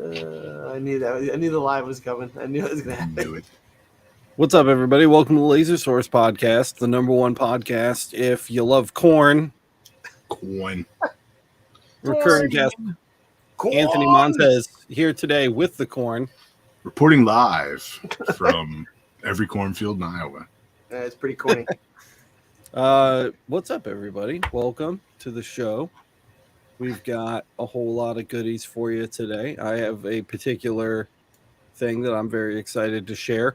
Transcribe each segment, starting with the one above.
I knew that. I knew the live was coming. I knew it was going to happen. Knew it. What's up, everybody? Welcome to the Laser Source Podcast, the number one podcast if you love corn. Corn. Recurring guest Anthony Montez here today with the corn. Reporting live from every cornfield in Iowa. It's pretty corny. What's up, everybody? Welcome to the show. We've got a whole lot of goodies for you today. I have a particular thing that I'm very excited to share.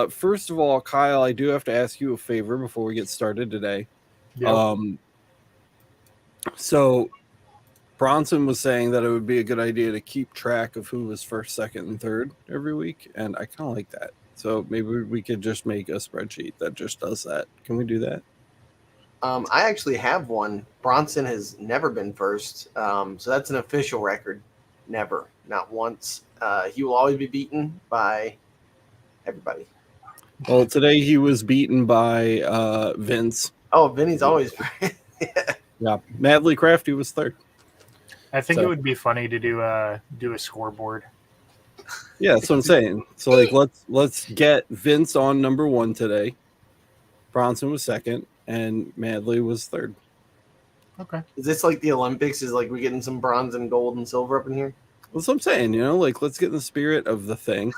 First of all, Kyle, I do have to ask you a favor before we get started today. Yep. So Bronson was saying that it would be a good idea to keep track of who was first, second, and third every week, and I kind of like that. So maybe we could just make a spreadsheet that just does that. Can we do that? I actually have one. Bronson has never been first, so that's an official record. Never, not once. He will always be beaten by everybody. Well, today he was beaten by Vince. Oh, Vinny's always Yeah, Madly Crafty was third. I think it would be funny to do a scoreboard. Yeah, that's what I'm saying. So like let's get Vince on number one today. Bronson was second, and Madly was third. Okay. Is this like the Olympics? Is like we getting some bronze and gold and silver up in here? That's what I'm saying, like let's get in the spirit of the thing.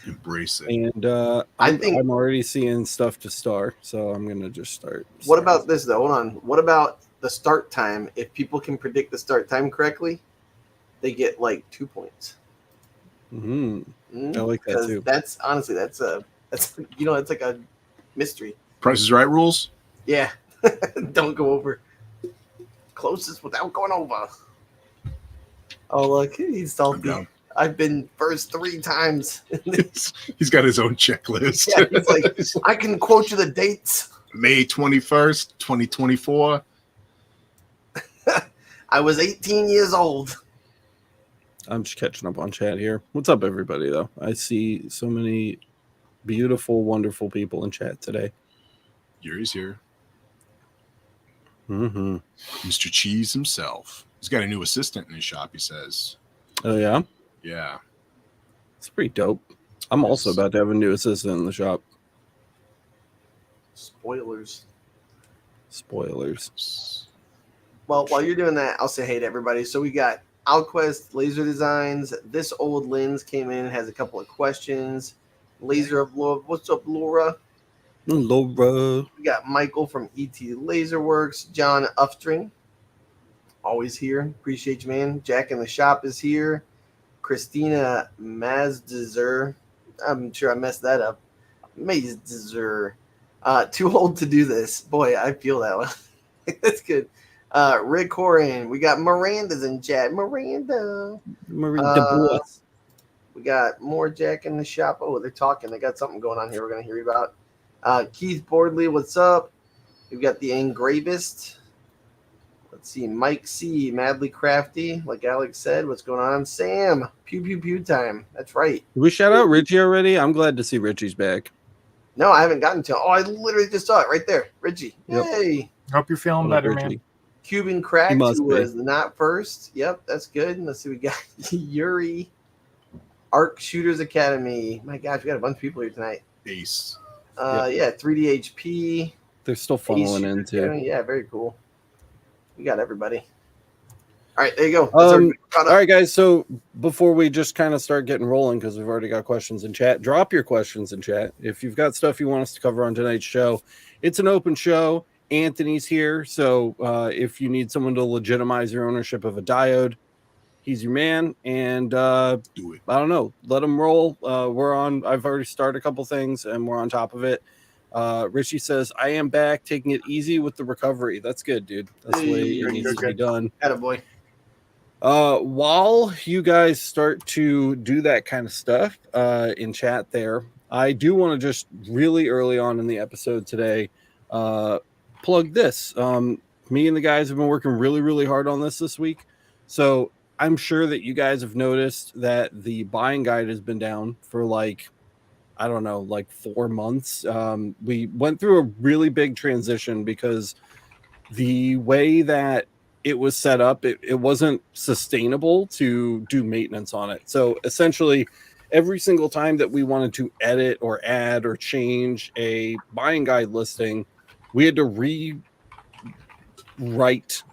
Embrace it. And I'm already seeing stuff to start, so I'm gonna just start. What about this though? Hold on. What about the start time? If people can predict the start time correctly, they get like 2 points. I like that too. That's honestly that's like a mystery. Price is Right rules? Yeah. Don't go over. Closest without going over. Oh look, he's salty. I've been first 3 times. He's got his own checklist. Yeah, he's like, I can quote you the dates. May 21st, 2024. I was 18 years old. I'm just catching up on chat here. What's up, everybody, though? I see so many beautiful, wonderful people in chat today. Yuri's here. Mm-hmm. Mr. Cheese himself. He's got a new assistant in his shop, he says. Oh, yeah? Yeah. It's pretty dope. I'm also about to have a new assistant in the shop. Spoilers. Well, while you're doing that, I'll say hey to everybody. So we got Alquest Laser Designs. This old lens came in and has a couple of questions. Laser of Love. What's up, Laura? Laura. We got Michael from ET Laserworks. John Uftring. Always here. Appreciate you, man. Jack in the Shop is here. Christina Mazdezer. I'm sure I messed that up. Mazdezer. Too old to do this. Boy, I feel that one. That's good. Rick Horan. We got Miranda's in chat. Miranda Boss. We got more Jack in the Shop. Oh, they're talking. They got something going on here we're going to hear about. Keith Bordley, what's up? We've got the Engravist. Let's see. Mike C. Madly Crafty. Like Alex said, what's going on? Sam. Pew pew pew time. That's right. Did we shout out Richie already? I'm glad to see Richie's back. No, I haven't gotten to it. Oh, I literally just saw it right there. Richie. Yep. Yay. Hope you're feeling better, man. Cuban Crack, He who was not first. Yep, that's good. Let's see. We got Yuri. Arc Shooters Academy. My gosh, we got a bunch of people here tonight. Ace. Yeah, 3DHP. They're still funneling in, too. Academy. Yeah, very cool. We got everybody. All right, there you go. All right, guys. So before we just kind of start getting rolling, because we've already got questions in chat, drop your questions in chat. If you've got stuff you want us to cover on tonight's show, it's an open show. Anthony's here. So if you need someone to legitimize your ownership of a diode, he's your man. And do it. I don't know. Let him roll. I've already started a couple things and we're on top of it. Richie says, I am back, taking it easy with the recovery. That's good, dude. That's the way it needs to be done. Attaboy. While you guys start to do that kind of stuff in chat there, I do want to just really early on in the episode today plug this. Me and the guys have been working really, really hard on this week. So I'm sure that you guys have noticed that the buying guide has been down for like 4 months. We went through a really big transition because the way that it was set up, it wasn't sustainable to do maintenance on it. So essentially, every single time that we wanted to edit or add or change a buying guide listing, we had to rewrite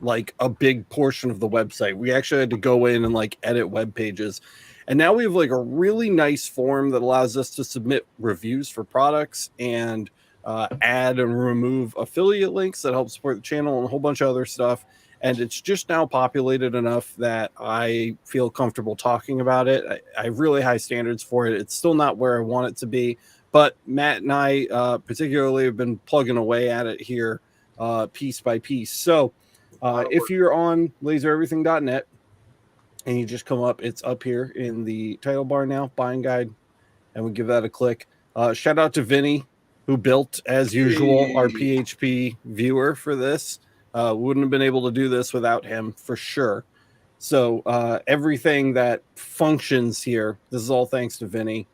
like a big portion of the website. We actually had to go in and like edit web pages. And now we have like a really nice form that allows us to submit reviews for products and add and remove affiliate links that help support the channel and a whole bunch of other stuff. And it's just now populated enough that I feel comfortable talking about it. I have really high standards for it. It's still not where I want it to be, but Matt and I particularly have been plugging away at it here piece by piece. So if you're on lasereverything.net and you just come up, it's up here in the title bar now, buying guide, and we give that a click. Shout out to Vinny, who built, as usual, our PHP viewer for this. Wouldn't have been able to do this without him for sure. So everything that functions here, this is all thanks to Vinny.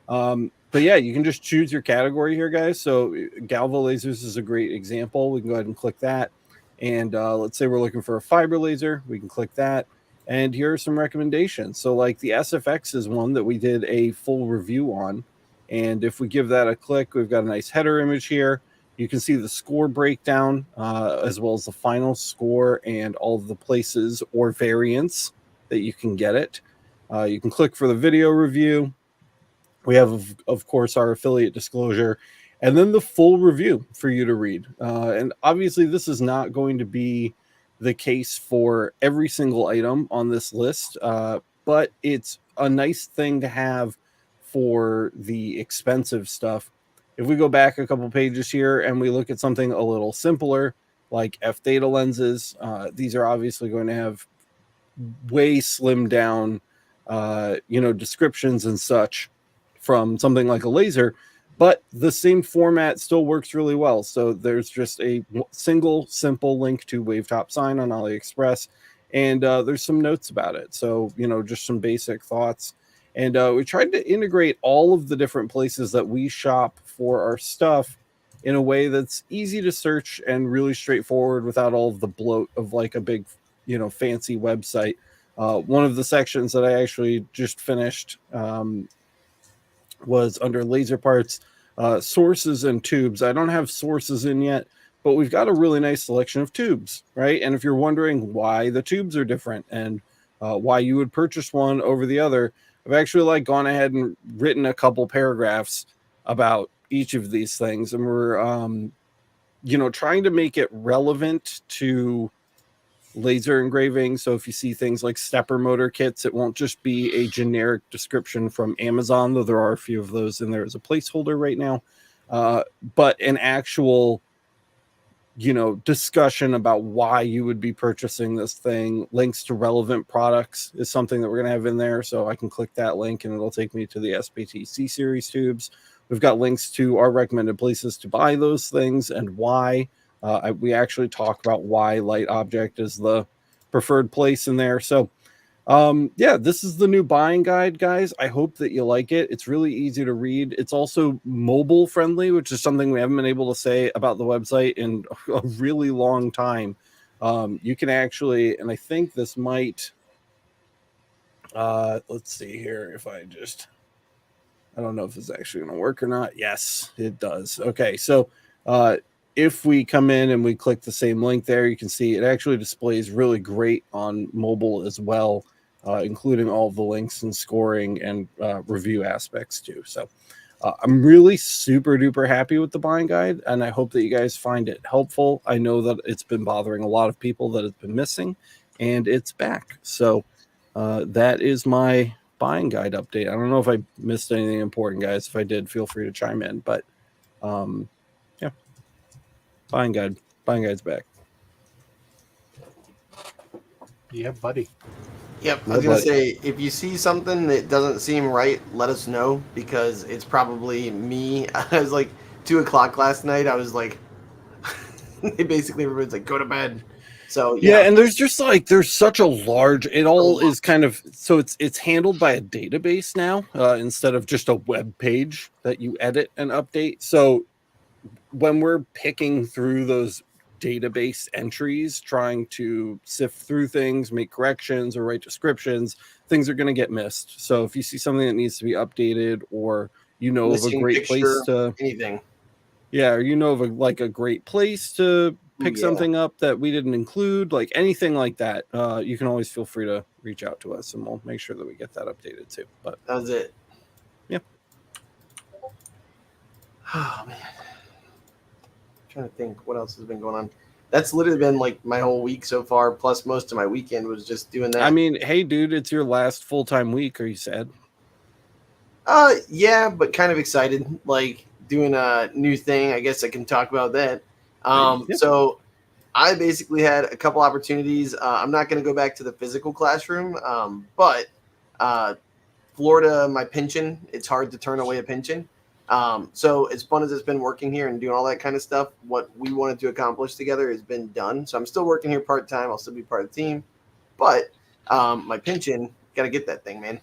But yeah, you can just choose your category here, guys. So Galvo lasers is a great example. We can go ahead and click that. And let's say we're looking for a fiber laser. We can click that. And here are some recommendations. So like the SFX is one that we did a full review on. And if we give that a click, we've got a nice header image here. You can see the score breakdown as well as the final score and all of the places or variants that you can get it. You can click for the video review. We have, of course, our affiliate disclosure, and then the full review for you to read. And obviously, this is not going to be the case for every single item on this list, but it's a nice thing to have for the expensive stuff. If we go back a couple pages here and we look at something a little simpler, like f-data lenses, these are obviously going to have way slimmed down, descriptions and such from something like a laser, but the same format still works really well. So there's just a single simple link to Wavetop Sign on AliExpress, and there's some notes about it. So, just some basic thoughts. And we tried to integrate all of the different places that we shop for our stuff in a way that's easy to search and really straightforward without all of the bloat of like a big, fancy website. One of the sections that I actually just finished was under laser parts, sources and tubes. I don't have sources in yet, but we've got a really nice selection of tubes, right? And if you're wondering why the tubes are different and why you would purchase one over the other, I've actually gone ahead and written a couple paragraphs about each of these things, and we're trying to make it relevant to laser engraving. So if you see things like stepper motor kits, it won't just be a generic description from Amazon, though there are a few of those in there as a placeholder right now, but an actual discussion about why you would be purchasing this thing. Links to relevant products is something that we're going to have in there. So I can click that link and it'll take me to the SPT C series tubes. We've got links to our recommended places to buy those things and why. We actually talk about why Light Object is the preferred place in there. So this is the new buying guide, guys. I hope that you like it. It's really easy to read. It's also mobile friendly, which is something we haven't been able to say about the website in a really long time. You can actually, and I think this might, let's see here. I don't know if it's actually going to work or not. Yes, it does. Okay. So, if we come in and we click the same link there, you can see it actually displays really great on mobile as well, including all of the links and scoring and review aspects too. So I'm really super duper happy with the buying guide, and I hope that you guys find it helpful. I know that it's been bothering a lot of people that it's been missing, and it's back. So that is my buying guide update. I don't know if I missed anything important, guys. If I did, feel free to chime in. But Buying guide's back. Yeah, buddy. Yep, I was going to say, if you see something that doesn't seem right, let us know, because it's probably me. I was like, 2 o'clock last night, I was like, basically everyone's like, go to bed. So, yeah, and there's just there's such a large, it all is kind of, so it's handled by a database now, instead of just a web page that you edit and update. So when we're picking through those database entries, trying to sift through things, make corrections, or write descriptions, things are going to get missed. So if you see something that needs to be updated, or of a Missing great picture, place to anything. yeah, or of a great place to pick Yeah. something up that we didn't include, like anything like that, you can always feel free to reach out to us, and we'll make sure that we get that updated too. But That was it. Yeah. Oh man. I'm trying to think what else has been going on. That's literally been like my whole week so far, plus most of my weekend was just doing that. I mean, hey dude, it's your last full-time week. Are you sad? Yeah, but kind of excited. Like doing a new thing. I guess I can talk about that. Yeah. So I basically had a couple opportunities. I'm not going to go back to the physical classroom, but Florida, my pension, it's hard to turn away a pension. So as fun as it's been working here and doing all that kind of stuff, what we wanted to accomplish together has been done. So I'm still working here part-time. I'll still be part of the team, but my pension, got to get that thing, man.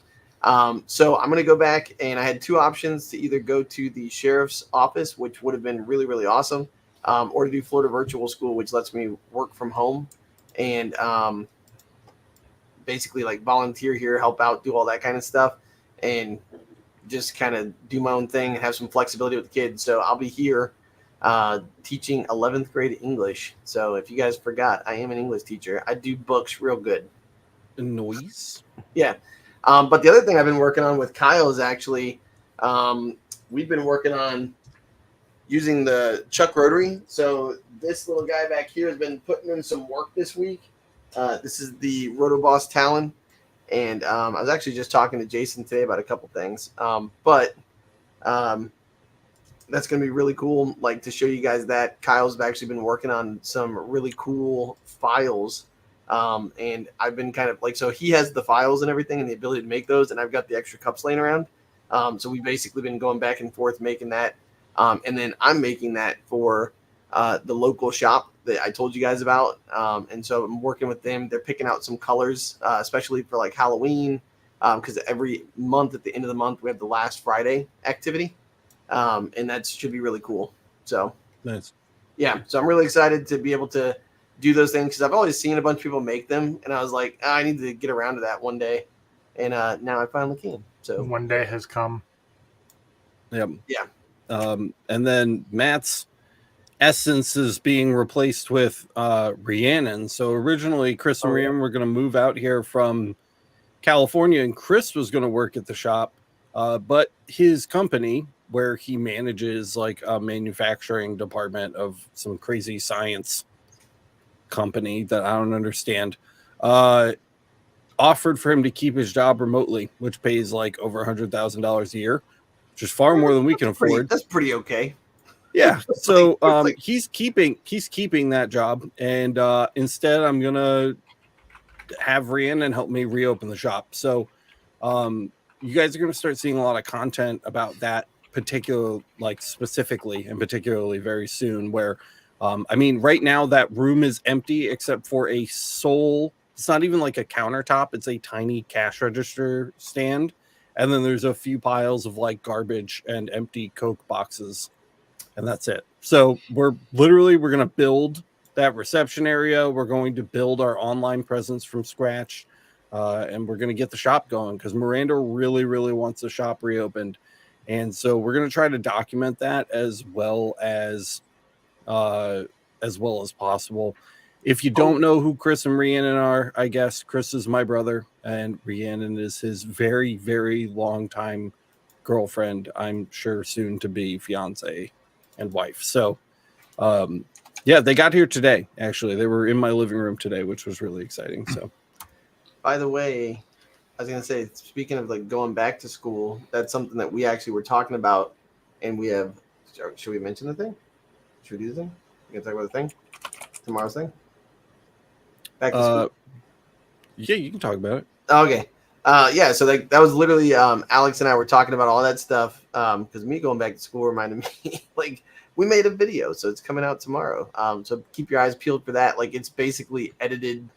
So I'm going to go back, and I had two options to either go to the sheriff's office, which would have been really, really awesome, or to do Florida Virtual School, which lets me work from home and basically like volunteer here, help out, do all that kind of stuff, and just kind of do my own thing and have some flexibility with the kids. So I'll be here teaching 11th grade English. So if you guys forgot, I am an English teacher. I do books real good. Noise. Yeah. But the other thing I've been working on with Kyle is actually we've been working on using the Chuck Rotary. So this little guy back here has been putting in some work this week. This is the Rotoboss Talon. And I was actually just talking to Jason today about a couple things. But that's going to be really cool, like to show you guys that Kyle's actually been working on some really cool files. And I've been kind of like, so he has the files and everything and the ability to make those, and I've got the extra cups laying around. So we've basically been going back and forth making that. And then I'm making that for the local shop that I told you guys about. And so I'm working with them. They're picking out some colors, especially for like Halloween, because every month at the end of the month, we have the last Friday activity. And that should be really cool. So Nice. Yeah. So I'm really excited to be able to do those things, because I've always seen a bunch of people make them. And I was like, I need to get around to that one day. And now I finally can. So one day has come. Yep. Yeah. And then Matt's essence is being replaced with Rhiannon. So originally Chris and Rhiannon were going to move out here from California, and Chris was going to work at the shop, but his company, where he manages like a manufacturing department of some crazy science company that I don't understand, offered for him to keep his job remotely, which pays like over $100,000 a year, which is far more than we can afford. That's pretty okay. Yeah. So he's keeping that job, and instead I'm gonna have Rhiannon help me reopen the shop. So you guys are gonna start seeing a lot of content about that particular, like specifically and particularly very soon, where I mean right now that room is empty except for a sole, it's not even like a countertop, it's a tiny cash register stand, and then there's a few piles of like garbage and empty Coke boxes, and that's it. So we're going to build that reception area. We're going to build our online presence from scratch, and we're going to get the shop going, because Miranda really, really wants the shop reopened. And so we're going to try to document that as well as possible. If you don't know who Chris and Rhiannon are, I guess Chris is my brother and Rhiannon is his very, very long time girlfriend. I'm sure soon to be fiance and wife. So yeah, they got here today. Actually, they were in my living room today, which was really exciting. So by the way, I was gonna say, speaking of like going back to school, that's something that we actually were talking about, and we have. Should we mention the thing? Should we do the thing? We can talk about the thing. Tomorrow's thing. Back to school. Yeah, you can talk about it. Okay. Yeah. So that was literally Alex and I were talking about all that stuff, because me going back to school reminded me like we made a video, so it's coming out tomorrow. So keep your eyes peeled for that. Like it's basically edited.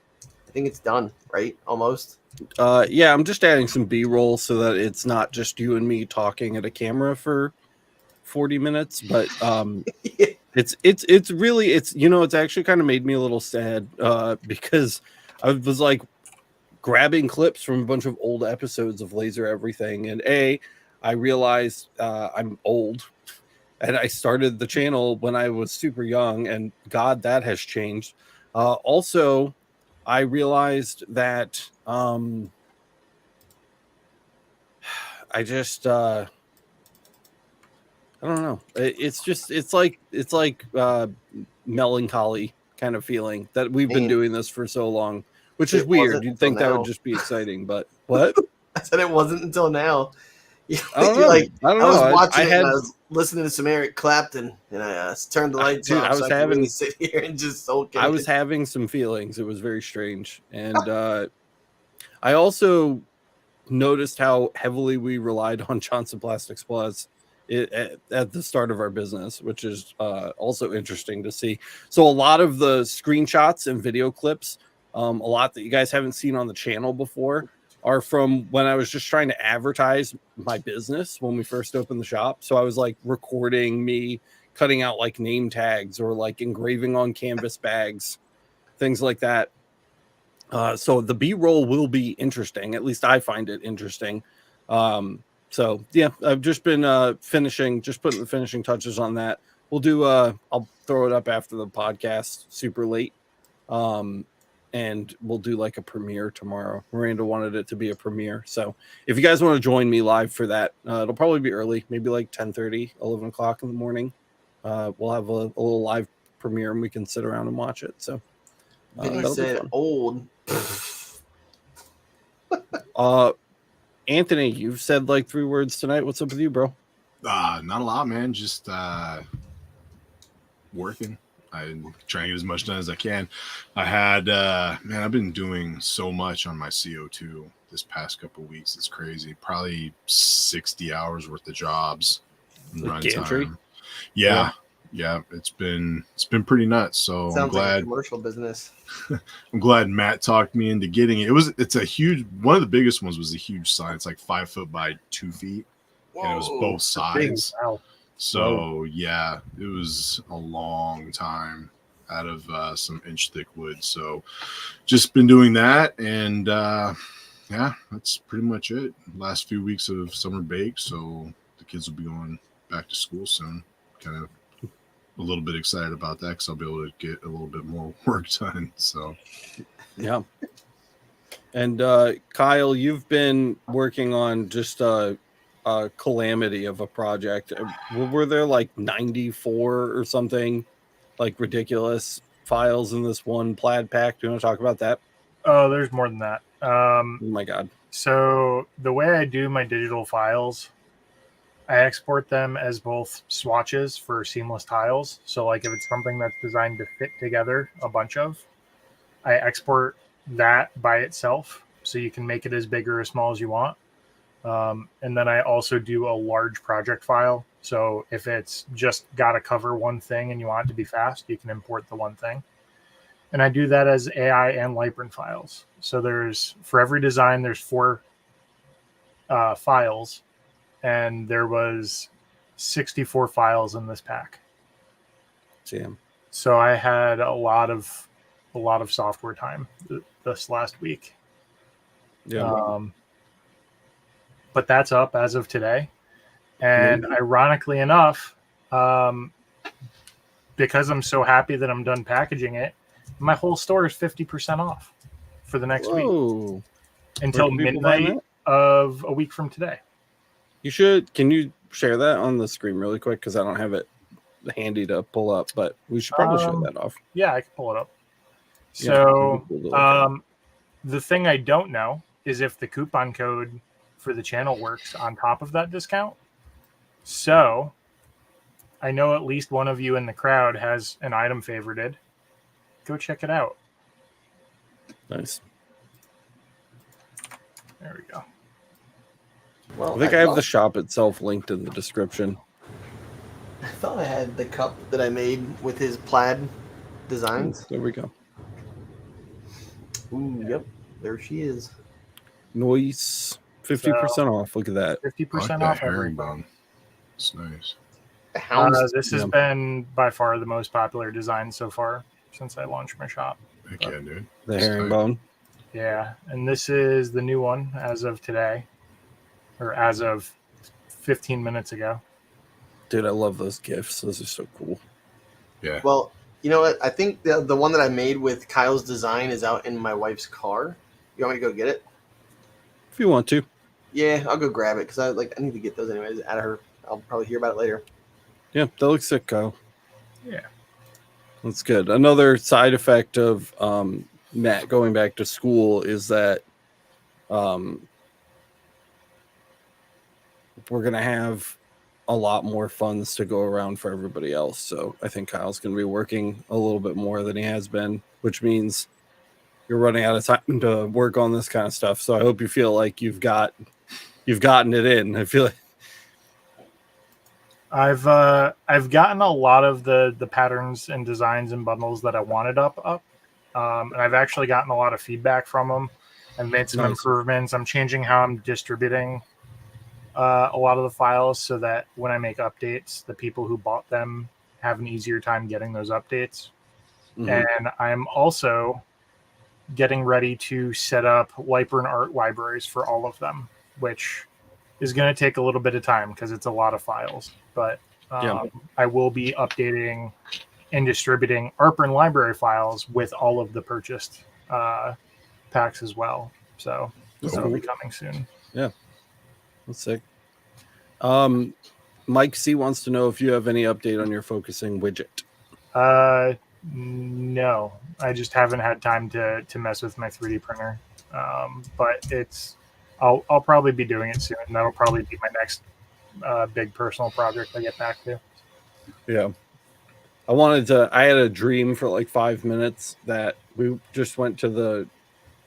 I think it's done, right? Almost. Yeah, I'm just adding some B-roll so that it's not just you and me talking at a camera for 40 minutes, but Yeah. it's really it's actually kind of made me a little sad because I was like grabbing clips from a bunch of old episodes of Laser Everything, and I realized I'm old, and I started the channel when I was super young, and God, that has changed. Also, I realized that I just I don't know. It's like melancholy kind of feeling that we've been Man, doing this for so long, which is it weird. wasn't You'd until think that would now. just be exciting, but what? I said it wasn't until now. I don't You're know. like, I don't I was know. watching I it and had, I was listening to some Eric Clapton, and I turned the lights dude, off so I could really sit here and just soak in I it. was having some feelings. It was very strange, and I also noticed how heavily we relied on Johnson Plastics Plus at the start of our business, which is also interesting to see. So a lot of the screenshots and video clips, a lot that you guys haven't seen on the channel before, are from when I was just trying to advertise my business when we first opened the shop. So I was like recording me cutting out like name tags or like engraving on canvas bags, things like that. So the B-roll will be interesting. At least I find it interesting. So yeah, I've just been putting the finishing touches on that. We'll do I'll throw it up after the podcast super late. And we'll do like a premiere tomorrow. Miranda wanted it to be a premiere. So if you guys want to join me live for that, it'll probably be early, maybe like 10:30, 11 o'clock in the morning. We'll have a little live premiere and we can sit around and watch it. So Vinny that'll be said fun. old. Anthony, you've said like 3 words tonight. What's up with you, bro? Not a lot, man. Just working. I'm trying to get as much done as I can. I had man, I've been doing so much on my CO2 this past couple of weeks. It's crazy. Probably 60 hours worth of jobs in Like run gantry? time. Yeah. It's been pretty nuts. So Sounds I'm glad like a commercial business. I'm glad Matt talked me into getting it. It's a huge one of the biggest ones was a huge sign. It's like 5 foot by 2 feet. And it was Whoa. both sides. Wow. So yeah, it was a long time out of some inch thick wood. So just been doing that, and yeah, that's pretty much it. Last few weeks of summer break, so the kids will be going back to school soon. Kind of a little bit excited about that because I'll be able to get a little bit more work done. So Yeah. And Kyle, you've been working on just a calamity of a project. Were there like 94 or something, like ridiculous files in this one plaid pack? Do you want to talk about that? Oh, there's more than that. Oh my God. So the way I do my digital files, I export them as both swatches for seamless tiles. So like if it's something that's designed to fit together a bunch of, I export that by itself. So you can make it as big or as small as you want. And then I also do a large project file. So if it's just got to cover one thing and you want it to be fast, you can import the one thing. And I do that as AI and Lightburn files. So there's, for every design, there's 4 files, and there was 64 files in this pack. Damn. So I had a lot of software time this last week. Yeah. But that's up as of today. And ironically enough, because I'm so happy that I'm done packaging it, my whole store is 50% off for the next week until midnight of a week from today. Can you share that on the screen really quick? Because I don't have it handy to pull up, but we should probably show that off. Yeah, I can pull it up. Yeah, So cool the thing I don't know is if the coupon code for the channel works on top of that discount. So I know at least one of you in the crowd has an item favorited. Go check it out. Nice. There we go. Well, I think I have the shop itself linked in the description. I thought I had the cup that I made with his plaid designs. There we go. Ooh, yep. There she is. Nice. 50% off. Look at that. 50% I like off that everything. herringbone. It's nice. The hounds. This has been by far the most popular design so far since I launched my shop. Heck yeah, dude. The It's herringbone. Yeah, and this is the new one as of today, or as of 15 minutes ago. Dude, I love those gifts. Those are so cool. Yeah. Well, you know what? I think the one that I made with Kyle's design is out in my wife's car. You want me to go get it? If you want to. Yeah, I'll go grab it because I need to get those anyways out of her. I'll probably hear about it later. Yeah, that looks sick, Kyle. Yeah. That's good. Another side effect of Matt going back to school is that we're going to have a lot more funds to go around for everybody else. So I think Kyle's going to be working a little bit more than he has been, which means you're running out of time to work on this kind of stuff. So I hope you feel like you've gotten it in. I feel like I've gotten a lot of the patterns and designs and bundles that I wanted up, and I've actually gotten a lot of feedback from them. I've made some Nice. improvements. I'm changing how I'm distributing a lot of the files so that when I make updates, the people who bought them have an easier time getting those updates. And I'm also getting ready to set up wiper and art libraries for all of them, which is going to take a little bit of time because it's a lot of files. But I will be updating and distributing ARPR and library files with all of the purchased packs as well. So this will be coming soon. Yeah, that's sick. Mike C wants to know if you have any update on your focusing widget. No, I just haven't had time to mess with my 3D printer. But I'll probably be doing it soon. That'll probably be my next big personal project I get back to. Yeah. I had a dream for like 5 minutes that we just went to the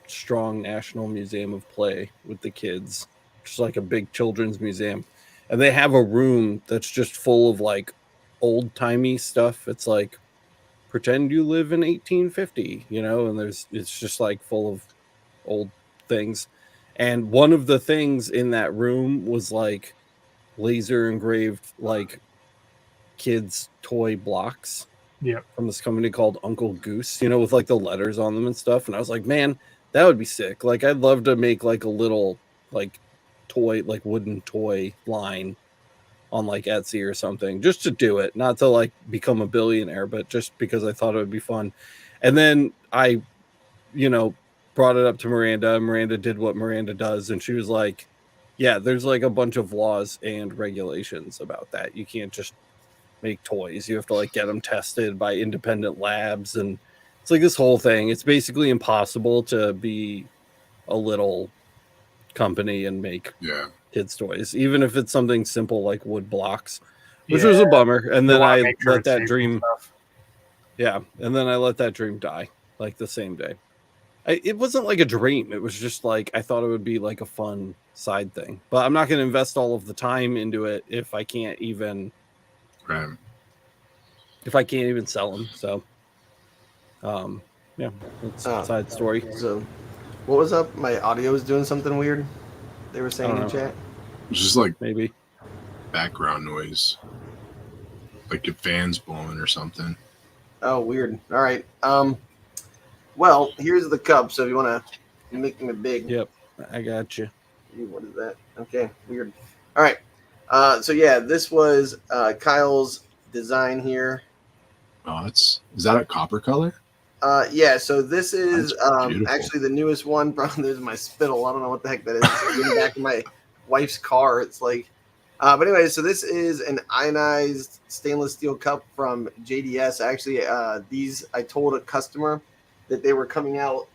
Strong National Museum of Play with the kids, just like a big children's museum. And they have a room that's just full of like old timey stuff. It's like, pretend you live in 1850, and it's just like full of old things. And one of the things in that room was like laser engraved like kids toy blocks from this company called Uncle Goose, with like the letters on them and stuff. And I was like, man, that would be sick. Like I'd love to make like a little like toy, like wooden toy line on like Etsy or something, just to do it, not to like become a billionaire, but just because I thought it would be fun. And then I brought it up to Miranda. Miranda did what Miranda does, and she was like, yeah, there's like a bunch of laws and regulations about that. You can't just make toys. You have to like get them tested by independent labs, and it's like this whole thing. It's basically impossible to be a little company and make kids toys, even if it's something simple like wood blocks, which was a bummer. And then I let that dream and then I let that dream die like the same day. It wasn't like a dream. It was just like I thought it would be like a fun side thing, but I'm not going to invest all of the time into it if I can't even sell them. So that's a side story. So what was up? My audio was doing something weird, they were saying in chat. It's just like maybe background noise, like your fans blowing or something. Oh, weird. All right. Well, here's the cup. So if you want to make them big. Yep, I got you. What is that? Okay, weird. All right. So yeah, this was Kyle's design here. Oh, is that a copper color? Yeah. So this is actually the newest one. There's my spittle. I don't know what the heck that is. It's getting back in my wife's car. It's like. But anyway, so this is an ionized stainless steel cup from JDS. Actually, I told a customer that they were coming out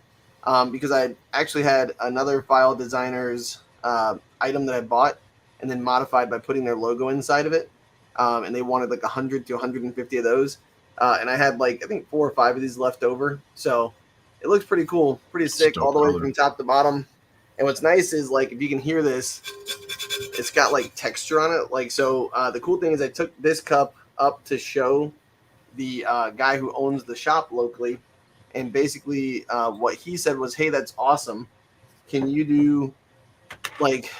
because I actually had another file designer's item that I bought and then modified by putting their logo inside of it. And they wanted like 100 to 150 of those. And I had like, I think 4 or 5 of these left over. So it looks pretty cool, pretty sick all the way from top to bottom. And what's nice is like, if you can hear this, it's got like texture on it. Like, so the cool thing is I took this cup up to show the guy who owns the shop locally. And basically what he said was, hey, that's awesome. Can you do like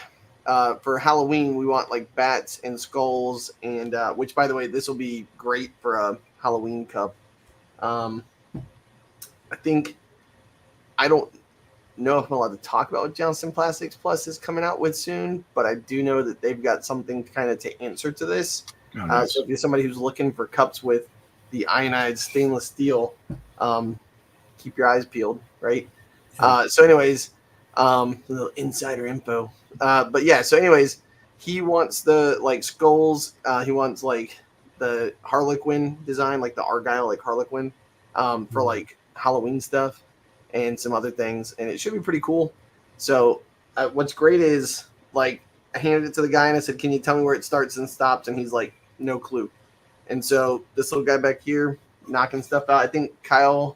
for Halloween, we want like bats and skulls, and which, by the way, this will be great for a Halloween cup. I think I don't know if I'm allowed to talk about what Johnson Plastics Plus is coming out with soon, but I do know that they've got something kind of to answer to this. Oh, nice. So if you're somebody who's looking for cups with the ionized stainless steel, keep your eyes peeled, right? So anyways, a little insider info. But yeah, so anyways, he wants the like skulls. He wants like the Harlequin design, like the Argyle, like Harlequin, for like Halloween stuff and some other things, and it should be pretty cool. So what's great is like I handed it to the guy and I said, "Can you tell me where it starts and stops?" And he's like, "No clue." And so this little guy back here knocking stuff out. I think Kyle's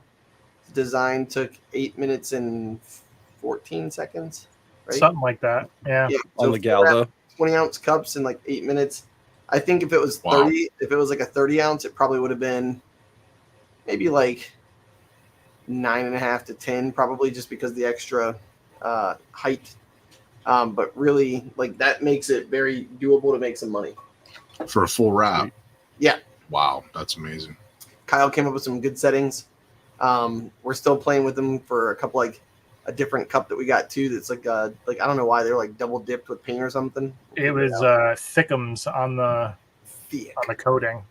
design took 8 minutes and 14 seconds, right? Something like that. Yeah. On the Galda. 20-ounce cups in like 8 minutes. I think if it was 30, if it was like a 30-ounce, it probably would have been maybe like 9.5 to 10, probably just because the extra height. But really, like that makes it very doable to make some money For a full wrap. Yeah. Wow, that's amazing. Kyle came up with some good settings. We're still playing with them for a couple, like a different cup that we got too. That's like I don't know why they're like double dipped with paint or something. It was thickums on the coating.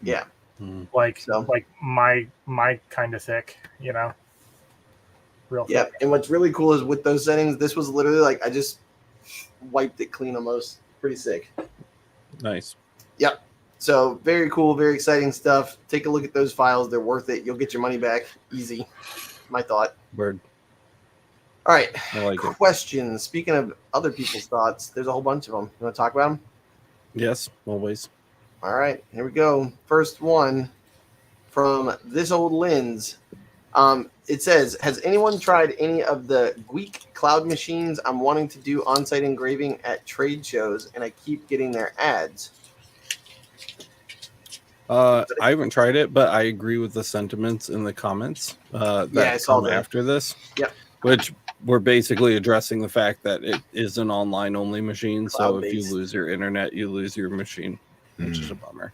Yeah. Like my kind of thick, you know. Real thick. Yeah, and what's really cool is with those settings, this was literally like I just wiped it clean almost. Pretty sick. Nice. Yep. So very cool, very exciting stuff. Take a look at those files. They're worth it. You'll get your money back easy. My thought. Word. All right. I like it. Questions. Speaking of other people's thoughts, there's a whole bunch of them. You want to talk about them? Yes, always. All right. Here we go. First one from This Old Lens. It says, has anyone tried any of the Gweek cloud machines? I'm wanting to do on-site engraving at trade shows, and I keep getting their ads. I haven't tried it, but I agree with the sentiments in the comments that come after this. Yep. Which we're basically addressing the fact that it is an online-only machine. Cloud-based. So if you lose your internet, you lose your machine, which is a bummer.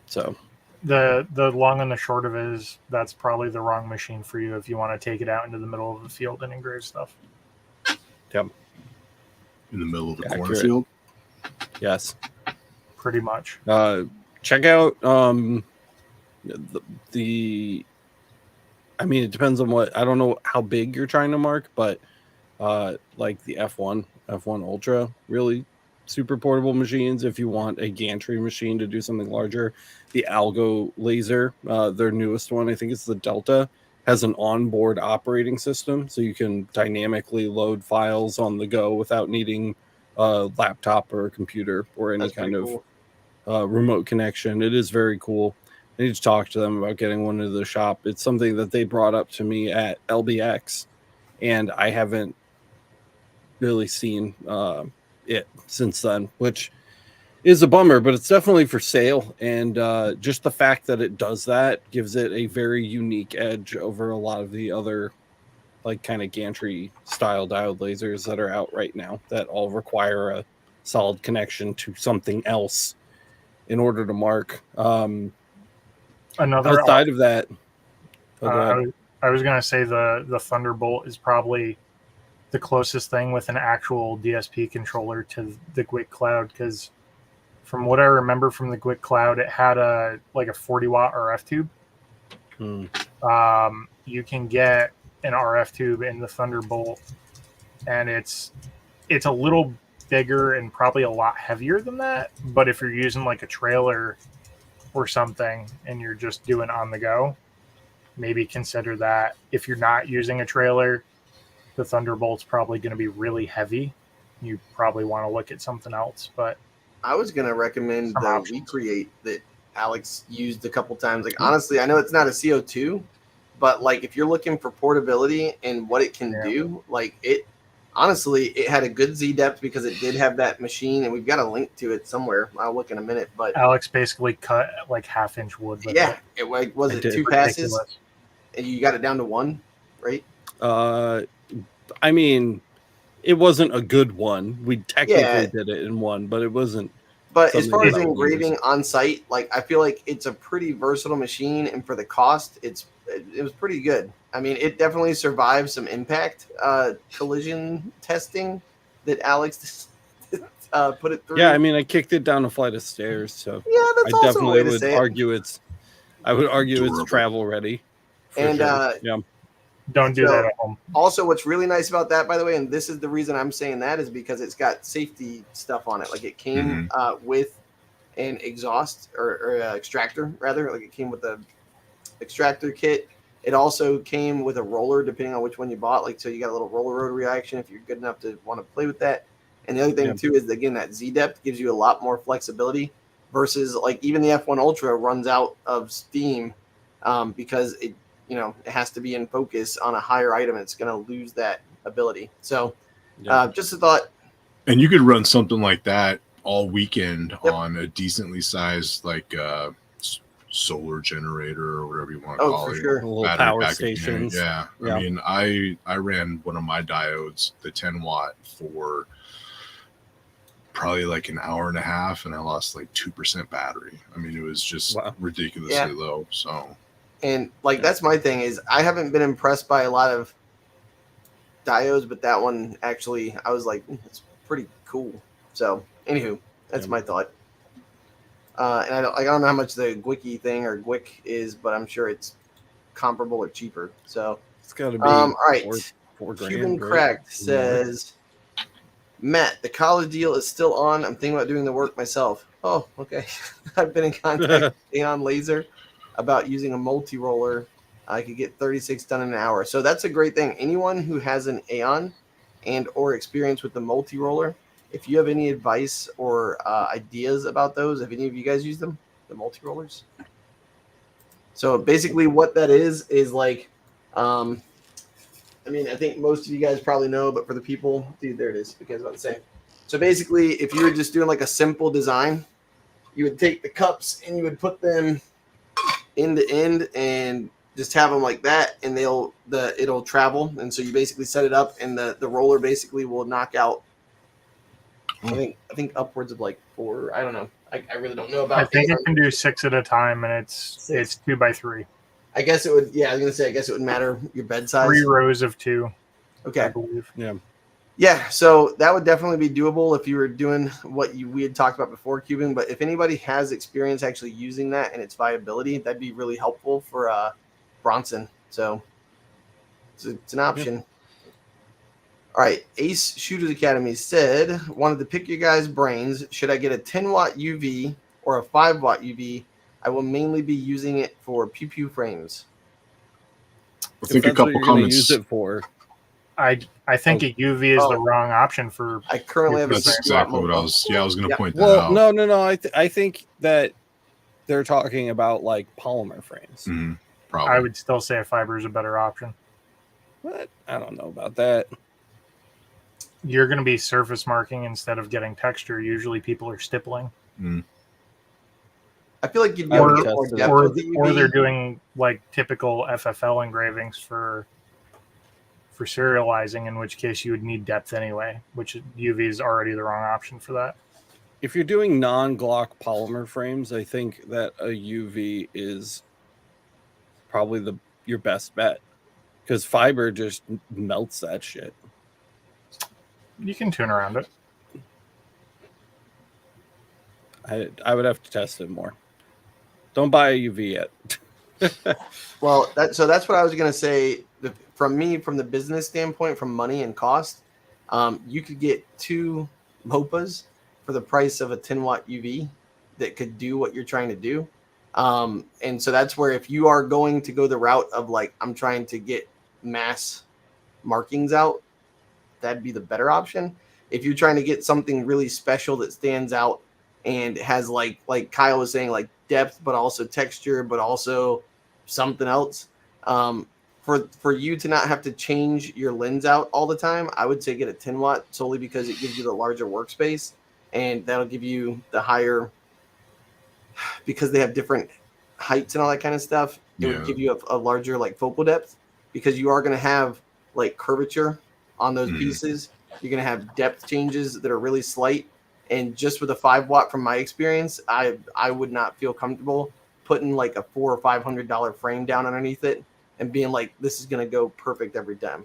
So the long and the short of it is that's probably the wrong machine for you if you want to take it out into the middle of the field and engrave stuff. Yep. In the middle of the Accurate. cornfield? Yes. Pretty much. Check out the I mean, it depends on what, I don't know how big you're trying to mark, but like the F1 Ultra, really super portable machines. If you want a gantry machine to do something larger, the Algo laser, their newest one, I think it's the Delta, has an onboard operating system, so you can dynamically load files on the go without needing a laptop or a computer or any kind of remote connection. It is very cool. I need to talk to them about getting one into the shop. It's something that they brought up to me at LBX, and I haven't really seen it since then, which is a bummer, but it's definitely for sale. And just the fact that it does that gives it a very unique edge over a lot of the other like kind of gantry style diode lasers that are out right now that all require a solid connection to something else in order to mark. Another outside of that, I was going to say the Thunderbolt is probably the closest thing with an actual DSP controller to the Gwick Cloud, because from what I remember from the Gwick Cloud, it had a 40-watt RF tube. You can get an RF tube in the Thunderbolt, and it's a little bigger and probably a lot heavier than that. But if you're using like a trailer or something and you're just doing on the go, maybe consider that. If you're not using a trailer, the Thunderbolt's probably going to be really heavy. You probably want to look at something else. But I was going to recommend the Recreate that Alex used a couple times. Like, honestly, I know it's not a CO2, but like if you're looking for portability and what it can do, like it had a good Z depth because it did have that machine, and we've got a link to it somewhere. I'll look in a minute. But Alex basically cut like 1/2-inch wood. It was it 2 passes, and you got it down to 1, right? I mean, it wasn't a good one. We technically Yeah. did it in one, but it wasn't. But as something far as that I would engraving use. on site, like I feel like it's a pretty versatile machine, and for the cost, it was pretty good. I mean, it definitely survived some impact collision testing that Alex put it through. Yeah, I mean, I kicked it down a flight of stairs, so Yeah, that's I also a definitely way to would say it. argue it's. I would argue Durable. it's travel ready. For And sure. Yeah. Don't do So- that at home. Also, what's really nice about that, by the way, and this is the reason I'm saying that, is because it's got safety stuff on it. Like it came with an exhaust or extractor, rather. Like it came with a extractor kit. It also came with a roller, depending on which one you bought. Like, so you got a little roller rotary action if you're good enough to want to play with that. And the other thing too is, again, that Z depth gives you a lot more flexibility versus like even the F1 Ultra runs out of steam because it has to be in focus on a higher item. It's going to lose that ability. So just a thought. And you could run something like that all weekend Yep. on a decently sized like solar generator or whatever you want to call for it. sure. Little Battery power package unit. stations. Yeah. Yeah. I mean, I ran one of my diodes, the 10 watt, for probably like an hour and a half, and I lost like 2% battery. I mean, it was just ridiculously low. So, and like that's my thing is I haven't been impressed by a lot of diodes, but that one actually I was like, it's pretty cool. So anywho, that's my thought. And I don't know how much the Gwicky thing or Gwick is, but I'm sure it's comparable or cheaper. So it's got to be all right. $4 grand. Cuban right? Cracked says, Matt, the college deal is still on. I'm thinking about doing the work myself. Oh, okay. I've been in contact with Aeon Laser about using a multi-roller. I could get 36 done in an hour. So that's a great thing. Anyone who has an Aeon and or experience with the multi-roller, if you have any advice or ideas about those, have any of you guys used them, the multi-rollers? So basically what that is like, I mean, I think most of you guys probably know, but for the people, dude, there it is. Because I was about to say. So basically, if you were just doing like a simple design, you would take the cups and you would put them end to end and just have them like that, and it'll travel. And so you basically set it up, and the roller basically will knock out. I think upwards of like 4. I don't know. I really don't know about. I think it can do 6 at a time, and it's 2x3. I guess it would. Yeah, I was gonna say. I guess it would matter your bed size. 3 rows of 2. Okay. I believe. Yeah, so that would definitely be doable if you were doing what we had talked about before, Cuban. But if anybody has experience actually using that and its viability, that'd be really helpful for Bronson. So it's an option. Yeah. All right, Ace Shooters Academy said, wanted to pick your guys' brains. Should I get a 10-watt UV or a 5-watt UV? I will mainly be using it for pew-pew frames. I think a couple comments. Use it for. I think a UV is the wrong option for. I currently have. That's exactly what I was. Yeah, I was going to point that out. Well, no. I think that they're talking about like polymer frames. Probably. I would still say a fiber is a better option. What? I don't know about that. You're going to be surface marking instead of getting texture. Usually, people are stippling. I feel like you'd be able to get more depth with the UV. Or they're doing like typical FFL engravings for serializing, in which case you would need depth anyway, which UV is already the wrong option for that. If you're doing non-Glock polymer frames, I think that a UV is probably your best bet, because fiber just melts that shit. You can tune around it. I would have to test it more. Don't buy a UV yet. Well, that's what I was going to say. From the business standpoint, from money and cost, you could get 2 MOPAs for the price of a 10-watt UV that could do what you're trying to do. And so that's where, if you are going to go the route of like, I'm trying to get mass markings out, that'd be the better option. If you're trying to get something really special that stands out and has like Kyle was saying, like depth, but also texture, but also something else, for you to not have to change your lens out all the time, I would say get a 10-watt solely because it gives you the larger workspace, and that'll give you the higher, because they have different heights and all that kind of stuff. It would give you a larger like focal depth, because you are going to have like curvature on those pieces. You're going to have depth changes that are really slight. And just with a 5-watt, from my experience, I would not feel comfortable putting like a $400 or $500 frame down underneath it and being like, this is going to go perfect every time.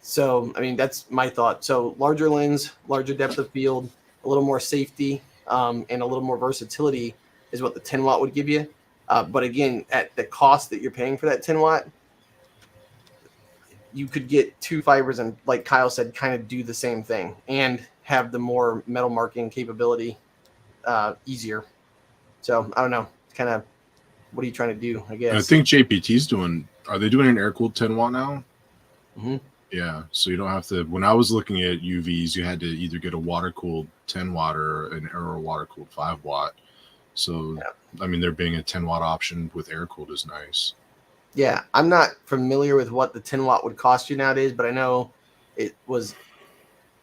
So, I mean, that's my thought. So larger lens, larger depth of field, a little more safety, and a little more versatility is what the 10-watt would give you. But again, at the cost that you're paying for that 10-watt, you could get 2 fibers and, like Kyle said, kind of do the same thing and have the more metal marking capability easier. So I don't know. It's kind of, what are you trying to do, I guess? I think JPT's are they doing an air-cooled 10-watt now? Mm-hmm. Yeah, so you don't have to. When I was looking at UVs, you had to either get a water-cooled 10-watt or a water-cooled 5-watt. So, yeah. I mean, there being a 10-watt option with air-cooled is nice. Yeah, I'm not familiar with what the 10-watt would cost you nowadays, but I know it was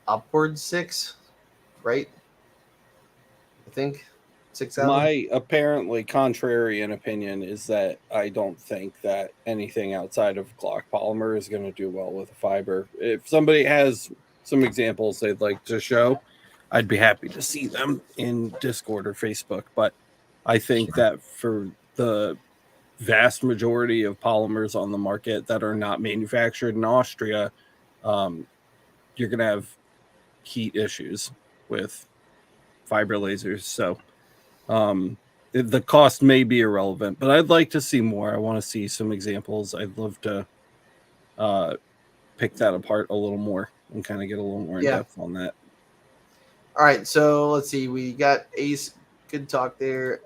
upwards 6, right? I think 6,000. My apparently contrarian opinion is that I don't think that anything outside of Glock polymer is going to do well with a fiber. If somebody has some examples they'd like to show, I'd be happy to see them in Discord or Facebook. But I think that for the vast majority of polymers on the market that are not manufactured in Austria, you're going to have heat issues with fiber lasers. So the cost may be irrelevant, but I'd like to see more. I want to see some examples. I'd love to pick that apart a little more and kind of get a little more in depth on that. All right, so let's see. We got Ace. Good talk there.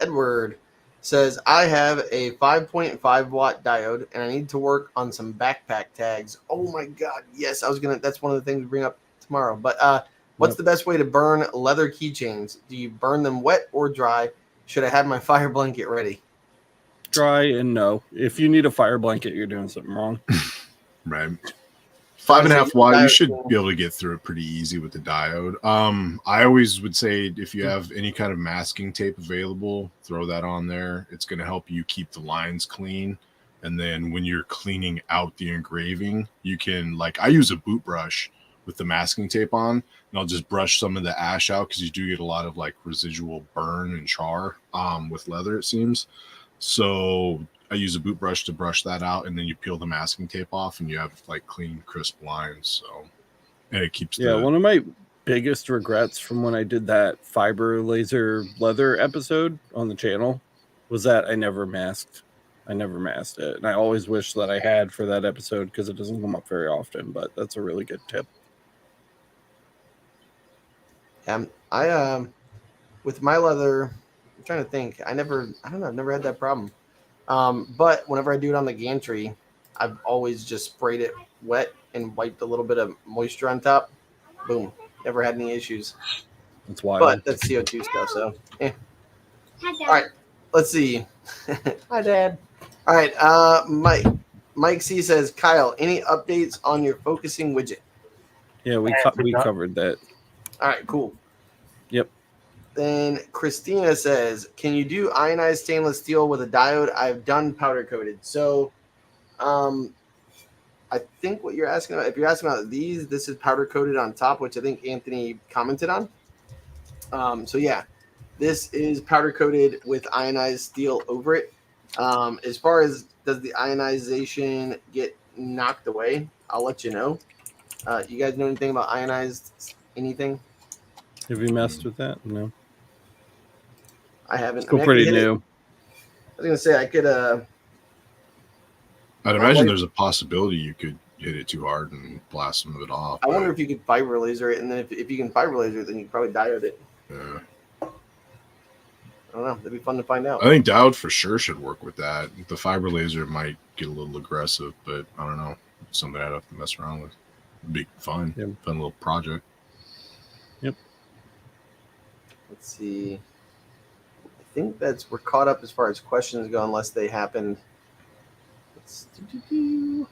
Edward says, I have a 5.5 watt diode and I need to work on some backpack tags. Oh my God. Yes, that's one of the things to bring up tomorrow. But what's the best way to burn leather keychains? Do you burn them wet or dry? Should I have my fire blanket ready? Dry and no. If you need a fire blanket, you're doing something wrong. Right. 5.5 watt, you should be able to get through it pretty easy with the diode. I always would say if you have any kind of masking tape available, throw that on there. It's going to help you keep the lines clean. And then when you're cleaning out the engraving, you can, like, I use a boot brush with the masking tape on, and I'll just brush some of the ash out because you do get a lot of like residual burn and char with leather, it seems. So I use a boot brush to brush that out, and then you peel the masking tape off and you have like clean, crisp lines. So, and it keeps one of my biggest regrets from when I did that fiber laser leather episode on the channel was that I never masked it. And I always wish that I had for that episode because it doesn't come up very often, but that's a really good tip. I with my leather, I'm trying to think. I've never had that problem. But whenever I do it on the gantry, I've always just sprayed it wet and wiped a little bit of moisture on top. Boom. Never had any issues. That's wild. But that's CO2 stuff, so All right. Let's see. Hi, Dad. All right. Mike C says, Kyle, any updates on your focusing widget? Yeah, we covered that. All right, cool. Yep. Then Christina says, can you do ionized stainless steel with a diode? I've done powder coated. So I think what you're asking about, if you're asking about this is powder coated on top, which I think Anthony commented on. So yeah, this is powder coated with ionized steel over it. As far as does the ionization get knocked away, I'll let you know. You guys know anything about ionized anything? Have you messed with that? No. I haven't. It's still pretty new. I was going to say I could. I'd imagine there's a possibility you could hit it too hard and blast some of it off. I wonder if you could fiber laser it, and then if you can fiber laser it, then you could probably diode it. Yeah. I don't know. That'd be fun to find out. I think diode for sure should work with that. The fiber laser might get a little aggressive, but I don't know. It's something I'd have to mess around with. It'd be fun. Yep. Fun little project. Yep. Let's see. I think we're caught up as far as questions go, unless they happened. UV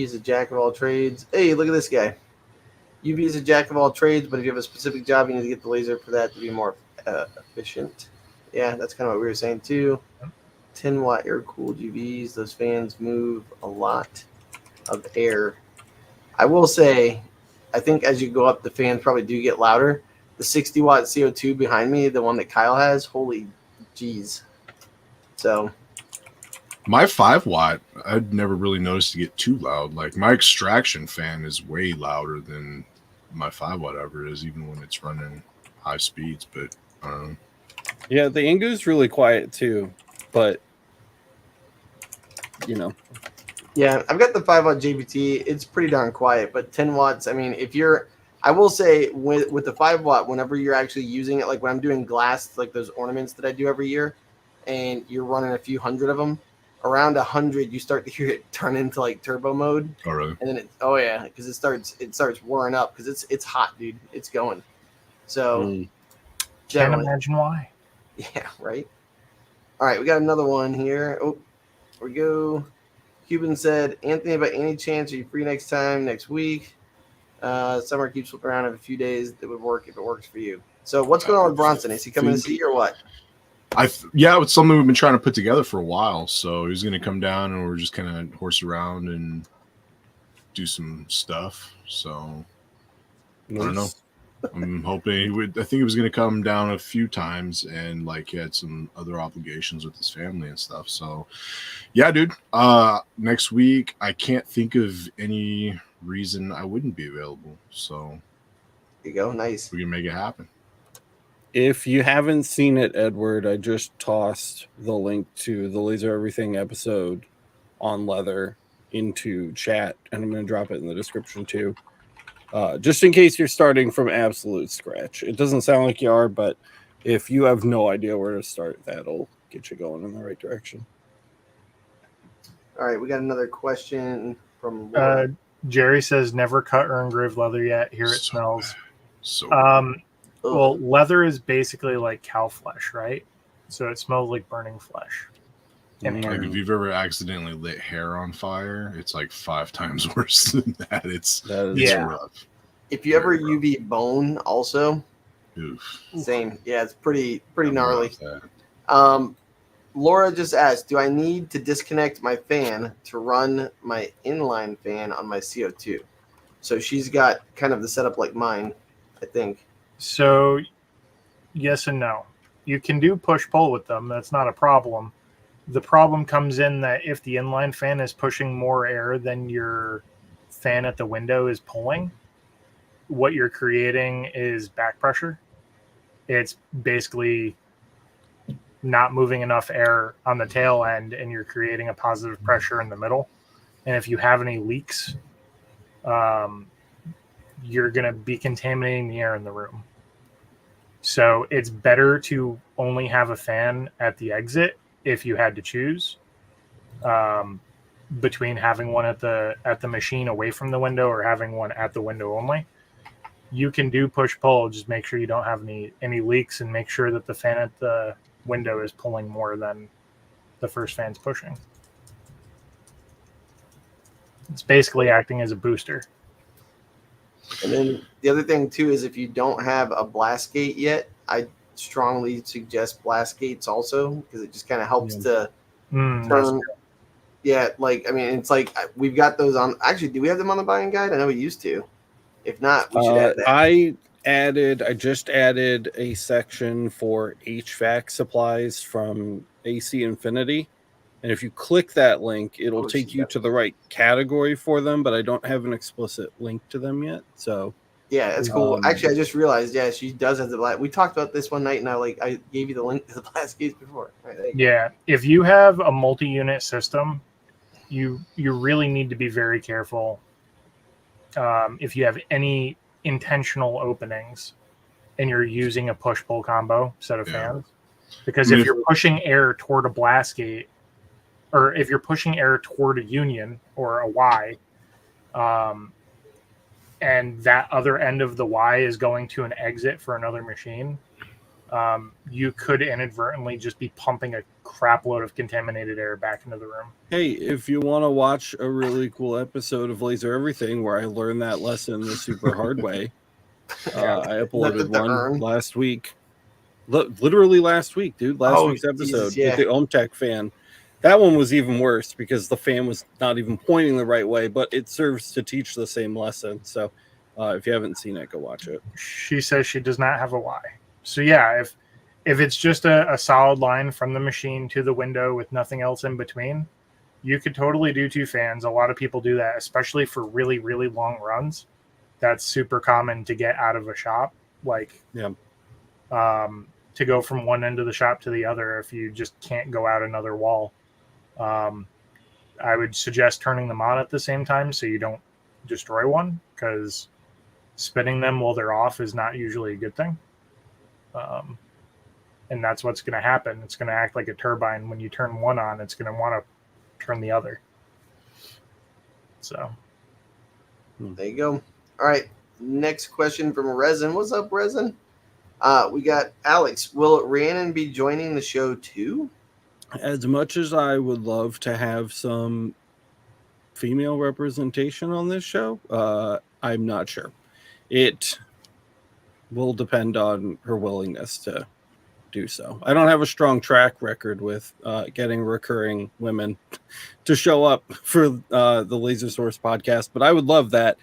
is a jack of all trades. Hey, look at this guy. UV is a jack of all trades, but if you have a specific job, you need to get the laser for that to be more efficient. Yeah, that's kind of what we were saying too. 10-watt air-cooled UVs. Those fans move a lot. of air. I will say, I think as you go up, the fans probably do get louder. The 60 watt CO2 behind me, the one that Kyle has, holy jeez. So My 5 watt, I'd never really noticed to get too loud. Like my extraction fan is way louder than my 5 watt ever is, even when it's running high speeds. But I don't know. Yeah, the Ingu's really quiet too, but you know. yeah, I've got the 5 watt JBT. It's pretty darn quiet, but 10 watts. I mean, I will say with the 5 watt, whenever you're actually using it, like when I'm doing glass, like those ornaments that I do every year, and you're running a few hundred of them, around 100, you start to hear it turn into like turbo mode. Oh, really? And then because it starts whirring up because it's hot, dude. It's going. So Can't definitely. imagine why. Yeah, right. All right, we got another one here. Oh, here we go. Cuban said, Anthony, by any chance are you free next week? Summer keeps flipping around in a few days. That would work if it works for you. So what's going on with Bronson? Is he coming to see you or what? Yeah, it's something we've been trying to put together for a while. So he's going to come down and we're just kind of horse around and do some stuff. So I don't know. I'm hoping he would. I think he was going to come down a few times and like he had some other obligations with his family and stuff. So yeah, dude. Next week, I can't think of any reason I wouldn't be available. So There you go. Nice. we can make it happen. If you haven't seen it, Edward, I just tossed the link to the Laser Everything episode on leather into chat, and I'm going to drop it in the description too. Just in case you're starting from absolute scratch. It doesn't sound like you are, but if you have no idea where to start, that'll get you going in the right direction. All right, we got another question from Jerry says never cut or engraved leather yet. Here it So smells. bad. So Well, leather is basically like cow flesh, right? So it smells like burning flesh. Mm. like if you've ever accidentally lit hair on fire, it's like 5 times worse than that. It's Yeah. rough. If you ever Very rough. UV bone, also Oof. same. Yeah, it's pretty I'm gnarly. rough that. Laura just asked, do I need to disconnect my fan to run my inline fan on my CO2? So she's got kind of the setup like mine, I think. So yes and no. You can do push-pull with them. That's not a problem. The problem comes in that if the inline fan is pushing more air than your fan at the window is pulling, what you're creating is back pressure. It's basically not moving enough air on the tail end, and you're creating a positive pressure in the middle. And if you have any leaks, you're going to be contaminating the air in the room. So it's better to only have a fan at the exit if you had to choose between having one at the machine away from the window or having one at the window only. You can do push-pull. Just make sure you don't have any leaks and make sure that the fan at the window is pulling more than the first fan's pushing. It's basically acting as a booster. And then the other thing too is if you don't have a blast gate yet, I strongly suggest blast gates also because it just kind of helps to turn. Yeah, like I mean, it's like we've got those on. Actually, do we have them on the buying guide? I know we used to. If not, we should add that. I just added a section for HVAC supplies from AC Infinity. And if you click that link, it'll take you to the right category for them, but I don't have an explicit link to them yet. So yeah, that's cool. Actually, I just realized, yeah, she does have the blast. We talked about this one night, and I gave you the link to the blast gates before. Right, yeah, if you have a multi-unit system, you really need to be very careful. If you have any intentional openings and you're using a push-pull combo set of fans, because if you're pushing air toward a blast gate, or if you're pushing air toward a union or a Y, and that other end of the Y is going to an exit for another machine, you could inadvertently just be pumping a crap load of contaminated air back into the room. Hey, if you want to watch a really cool episode of Laser Everything where I learned that lesson the super hard way, I uploaded one last week. Literally last week, dude. Last week's episode with the OhmTech fan. That one was even worse because the fan was not even pointing the right way, but it serves to teach the same lesson. So if you haven't seen it, go watch it. She says she does not have a Y. So yeah, if it's just a solid line from the machine to the window with nothing else in between, you could totally do 2 fans. A lot of people do that, especially for really, really long runs. That's super common to get out of a shop. Like, Yeah. To go from one end of the shop to the other if you just can't go out another wall. I would suggest turning them on at the same time so you don't destroy one, because spinning them while they're off is not usually a good thing. And that's what's going to happen. It's going to act like a turbine. When you turn one on, it's going to want to turn the other. So there you go. All right. Next question from Resin. What's up, Resin? We got Alex. Will Rhiannon be joining the show too? As much as I would love to have some female representation on this show, I'm not sure. It will depend on her willingness to do so. I don't have a strong track record with getting recurring women to show up for the Laser Source podcast, but I would love that.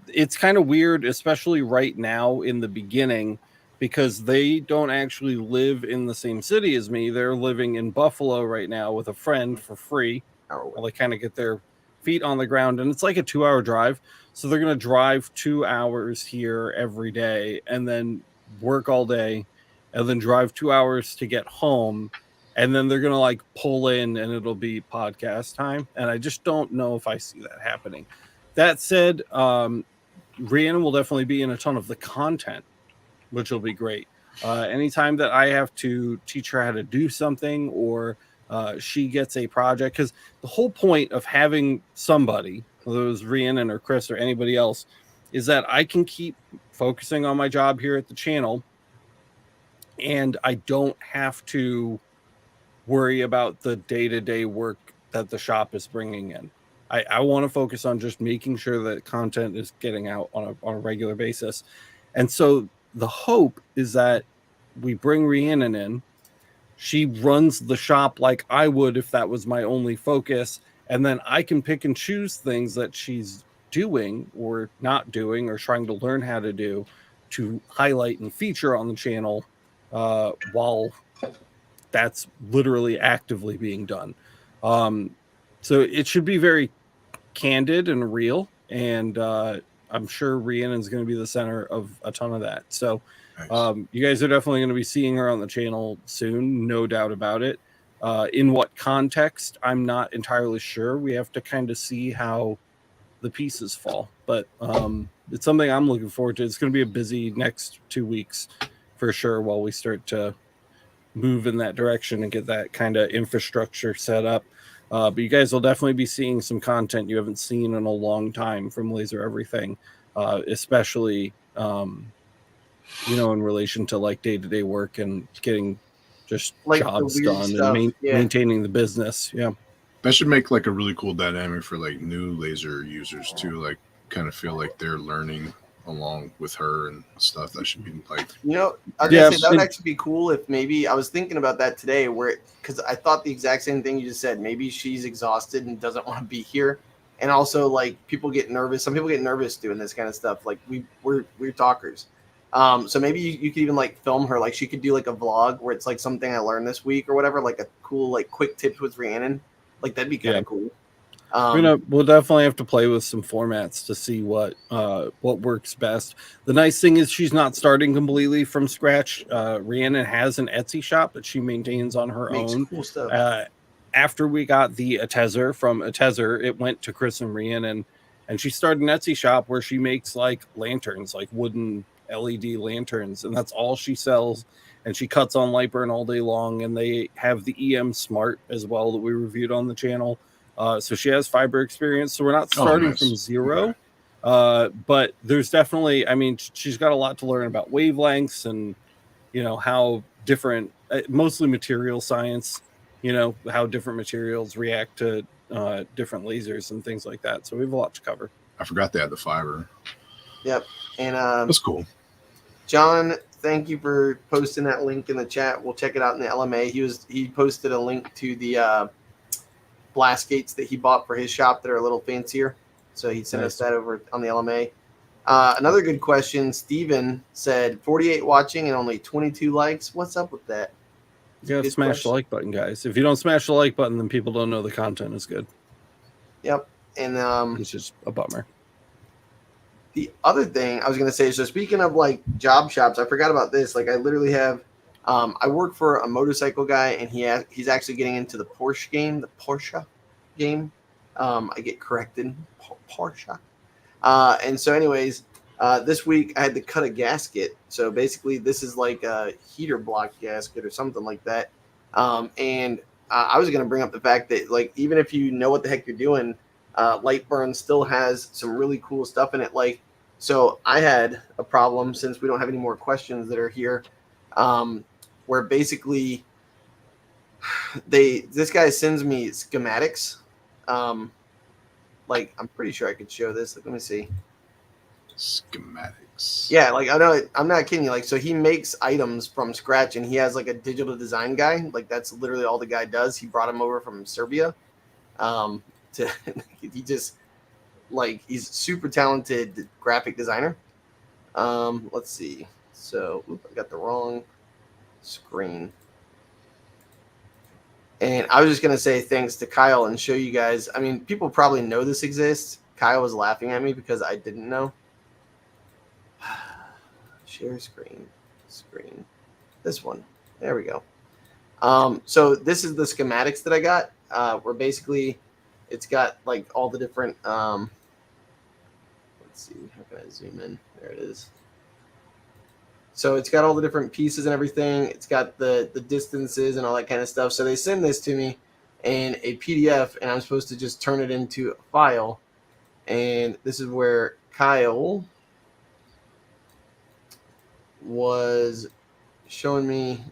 It's kind of weird, especially right now in the beginning, because they don't actually live in the same city as me. They're living in Buffalo right now with a friend for free. While they kind of get their feet on the ground, and it's like a 2-hour drive. So they're going to drive 2 hours here every day and then work all day and then drive 2 hours to get home. And then they're going to like pull in and it'll be podcast time. And I just don't know if I see that happening. That said, Rhiannon will definitely be in a ton of the content, which will be great. Anytime that I have to teach her how to do something or she gets a project, because the whole point of having somebody, whether it was Rhiannon or Chris or anybody else, is that I can keep focusing on my job here at the channel and I don't have to worry about the day-to-day work that the shop is bringing in. I want to focus on just making sure that content is getting out on a regular basis. And so the hope is that we bring Rhiannon in. She runs the shop like I would if that was my only focus. And then I can pick and choose things that she's doing or not doing or trying to learn how to do to highlight and feature on the channel while that's literally actively being done. So it should be very candid and real. And I'm sure Rhiannon's going to be the center of a ton of that. So you guys are definitely going to be seeing her on the channel soon, no doubt about it. In what context, I'm not entirely sure. We have to kind of see how the pieces fall. But it's something I'm looking forward to. It's going to be a busy next 2 weeks for sure while we start to move in that direction and get that kind of infrastructure set up. But you guys will definitely be seeing some content you haven't seen in a long time from Laser Everything, especially in relation to like day-to-day work and getting just like jobs done and maintaining the business. Yeah, that should make like a really cool dynamic for like new laser users too. Like, kind of feel like they're learning along with her and stuff. That should be like, I was gonna say that would actually be cool if maybe I was thinking about that today, because I thought the exact same thing you just said. Maybe she's exhausted and doesn't want to be here, and also like people get nervous. Some people get nervous doing this kind of stuff. Like we're talkers. So maybe you could even like film her. Like she could do like a vlog where it's like something I learned this week or whatever. Like a cool like quick tips with Rhiannon. Like that'd be kind of cool. We'll definitely have to play with some formats to see what works best. The nice thing is she's not starting completely from scratch. Rhiannon has an Etsy shop that she maintains on her own. Cool stuff. After we got the Atezer from Atezer, it went to Chris and Rhiannon, and she started an Etsy shop where she makes like lanterns, like wooden LED lanterns, and that's all she sells. And she cuts on Lightburn all day long, and they have the EM Smart as well that we reviewed on the channel. So she has fiber experience. So we're not starting from zero. Okay. But there's definitely, she's got a lot to learn about wavelengths and, how different, mostly material science, how different materials react to different lasers and things like that. So we have a lot to cover. I forgot they had the fiber. Yep. And that's cool. John, thank you for posting that link in the chat. We'll check it out in the LMA. He posted a link to the blast gates that he bought for his shop that are a little fancier. So he sent us that over on the LMA. Another good question. Steven said 48 watching and only 22 likes. What's up with that? You gotta smash the like button, guys. If you don't smash the like button, then people don't know the content is good. Yep. And it's just a bummer. The other thing I was going to say, so speaking of like job shops, I forgot about this. Like I literally have, I work for a motorcycle guy, and he's actually getting into the Porsche game. I get corrected, Porsche. And so anyways, this week I had to cut a gasket. So basically this is like a heater block gasket or something like that. And I was going to bring up the fact that like, even if you know what the heck you're doing, Lightburn still has some really cool stuff in it. Like, so I had a problem, since we don't have any more questions that are here, where basically this guy sends me schematics. Like, I'm pretty sure I could show this. Let me see. Schematics. Yeah, like I know, I'm not kidding you. Like, so he makes items from scratch, and he has like a digital design guy. Like, that's literally all the guy does. He brought him over from Serbia. He just, like, he's super talented graphic designer. Let's see. So I got the wrong screen. And I was just going to say thanks to Kyle and show you guys. I mean, people probably know this exists. Kyle was laughing at me because I didn't know. Share screen. This one. There we go. So this is the schematics that I got, where basically it's got like all the different, let's see, how can I zoom in? There it is. So it's got all the different pieces and everything. It's got the distances and all that kind of stuff. So they send this to me in a PDF, and I'm supposed to just turn it into a file. And this is where Kyle was showing me,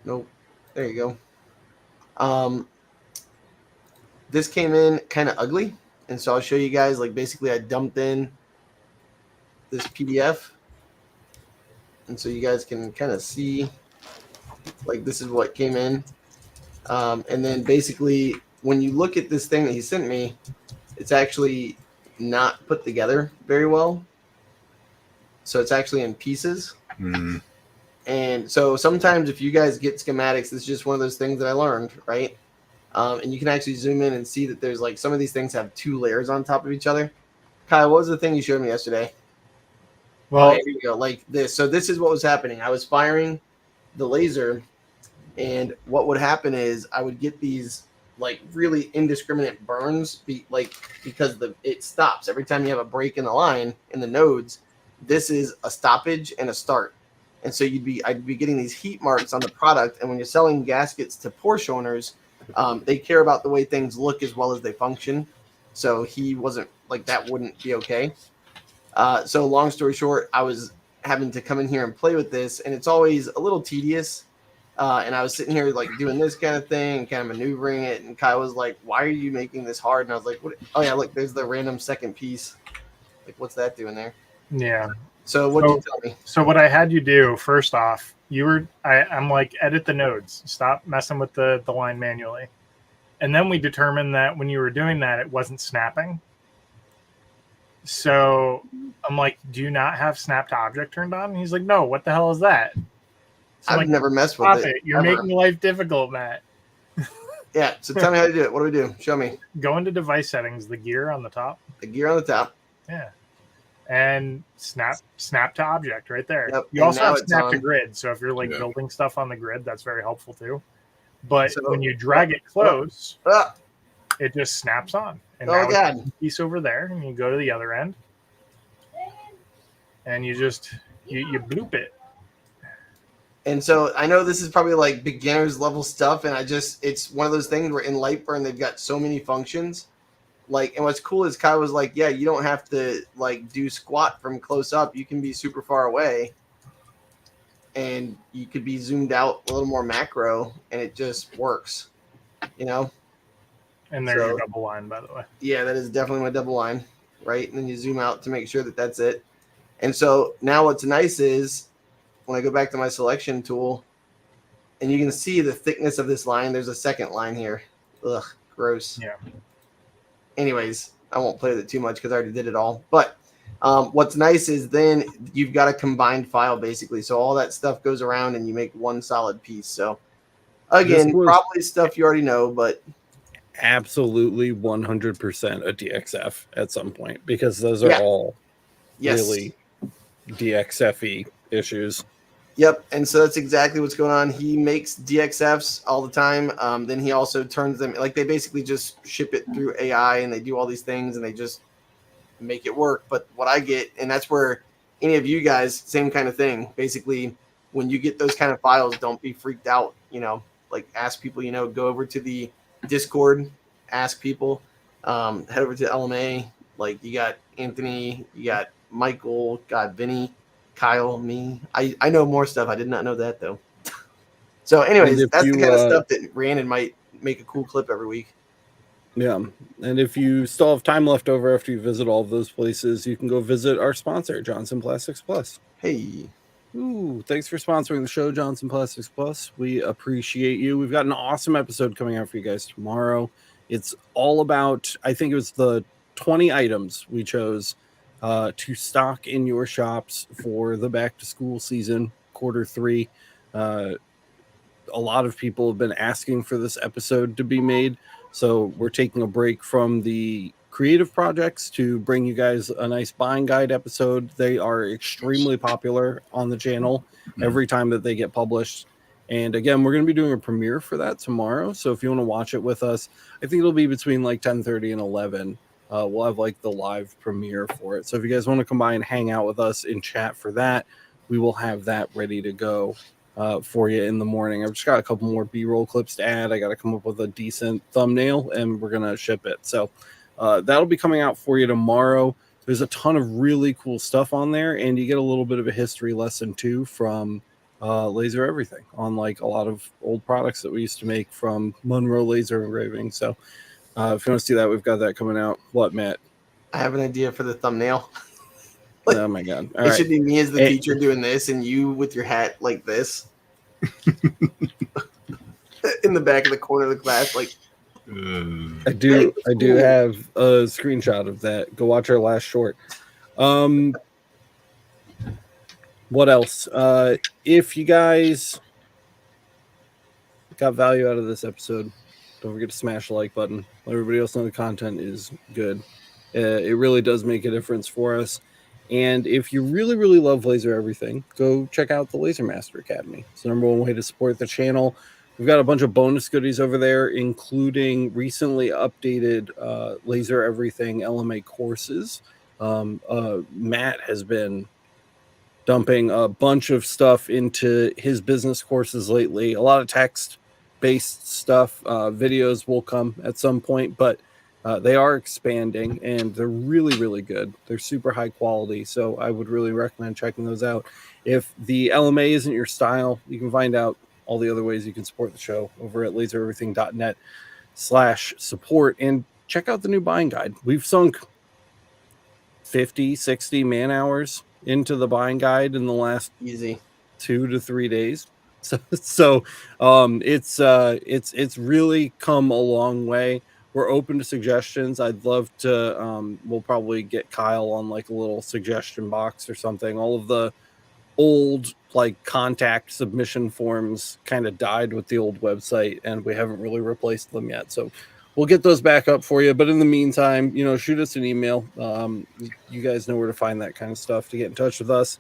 Nope. There you go. This came in kind of ugly, and so I'll show you guys. Like, basically, I dumped in this PDF, and so you guys can kind of see. Like, this is what came in, and then basically, when you look at this thing that he sent me, it's actually not put together very well. So it's actually in pieces. Mm. And so sometimes if you guys get schematics, this is just one of those things that I learned, right? And you can actually zoom in and see that there's like some of these things have two layers on top of each other. Kyle, what was the thing you showed me yesterday? Well, here you go, like this. So this is what was happening. I was firing the laser, and what would happen is I would get these like really indiscriminate burns, because it stops every time you have a break in the line in the nodes. This is a stoppage and a start. And so I'd be getting these heat marks on the product. And when you're selling gaskets to Porsche owners, they care about the way things look as well as they function. So he wasn't like, that wouldn't be okay. So long story short, I was having to come in here and play with this, and it's always a little tedious. And I was sitting here like doing this kind of thing and kind of maneuvering it. And Kyle was like, "Why are you making this hard?" And I was like, "What? Oh yeah, look, there's the random second piece. Like, what's that doing there?" yeah. So what did you tell me? So what I had you do, first off, I'm like, edit the nodes. Stop messing with the line manually. And then we determined that when you were doing that, it wasn't snapping. So I'm like, do you not have snap to object turned on? And he's like, no, what the hell is that? So I've like, never messed with stop it. You're ever. making life difficult, Matt. Yeah, so tell me how to do it. What do we do? Show me. Go into device settings, the gear on the top. The gear on the top. Yeah. And snap to object right there. Yep. You And also now have it's snap to on. grid. So if you're like building stuff on the grid, that's very helpful too. But So- when you drag it close, Ah, it just snaps on. And Oh, now God. it's a piece over there, and you go to the other end, and you just you bloop it. and so I know this is probably like beginner's level stuff, and it's one of those things where in Lightburn they've got so many functions. Like, and what's cool is Kyle was like, yeah, you don't have to like do squat from close up. You can be super far away, and you could be zoomed out a little more macro, and it just works, you know? And there's your So- double line, by the way. Yeah, that is definitely my double line. right? And then you zoom out to make sure that that's it. And so now what's nice is when I go back to my selection tool, and you can see the thickness of this line. There's a second line here. Ugh, gross. Yeah. Anyways, I won't play with it too much because I already did it all. But what's nice is then you've got a combined file basically. So all that stuff goes around and you make one solid piece. So again, probably stuff you already know, but absolutely 100% a DXF at some point, because those are all really DXF-y issues. Yep, and so that's exactly what's going on. He makes DXFs all the time. Then he also turns them, like they basically just ship it through AI and they do all these things and they just make it work. But what I get, and that's where any of you guys, same kind of thing. Basically, when you get those kind of files, don't be freaked out. Like ask people, go over to the Discord, ask people, head over to LMA. Like you got Anthony, you got Michael, got Vinny, Kyle, me. I know more stuff. I did not know that though. So anyways, that's the kind of stuff that Rhiannon might make a cool clip every week. Yeah. And if you still have time left over after you visit all of those places, you can go visit our sponsor, Johnson Plastics Plus. Hey. Ooh, thanks for sponsoring the show, Johnson Plastics Plus. We appreciate you. We've got an awesome episode coming out for you guys tomorrow. It's all about, I think it was the 20 items we chose to stock in your shops for the back to school season, Q3. A lot of people have been asking for this episode to be made, so we're taking a break from the creative projects to bring you guys a nice buying guide episode. They are extremely popular on the channel every time that they get published. And again, we're going to be doing a premiere for that tomorrow. So if you want to watch it with us, I think it'll be between like 10:30 and 11. We'll have like the live premiere for it. So if you guys want to come by and hang out with us in chat for that, we will have that ready to go for you in the morning. I've just got a couple more B-roll clips to add. I got to come up with a decent thumbnail and we're going to ship it. So that'll be coming out for you tomorrow. There's a ton of really cool stuff on there, and you get a little bit of a history lesson too from Laser Everything on like a lot of old products that we used to make from Monroe Laser Engraving. So if you want to see that, we've got that coming out. What, Matt? I have an idea for the thumbnail. Oh my god! It should be me as the teacher doing this, and you with your hat like this in the back of the corner of the class. Like I do have a screenshot of that. Go watch our last short. What else? If you guys got value out of this episode, don't forget to smash the like button. Let everybody else know the content is good. It really does make a difference for us. And if you really, really love Laser Everything, go check out the Laser Master Academy. It's the #1 way to support the channel. We've got a bunch of bonus goodies over there, including recently updated Laser Everything LMA courses. Matt has been dumping a bunch of stuff into his business courses lately. A lot of text-based stuff. Videos will come at some point, but they are expanding, and they're really, really good. They're super high quality, so I would really recommend checking those out. If the LMA isn't your style, you can find out all the other ways you can support the show over at lasereverything.net/support, and check out the new buying guide. We've sunk 50, 60 man hours into the buying guide in the last 2 to 3 days. So it's really come a long way. We're open to suggestions. I'd love to, we'll probably get Kyle on like a little suggestion box or something. All of the old like contact submission forms kind of died with the old website, and we haven't really replaced them yet. So we'll get those back up for you. But in the meantime, shoot us an email. You guys know where to find that kind of stuff to get in touch with us,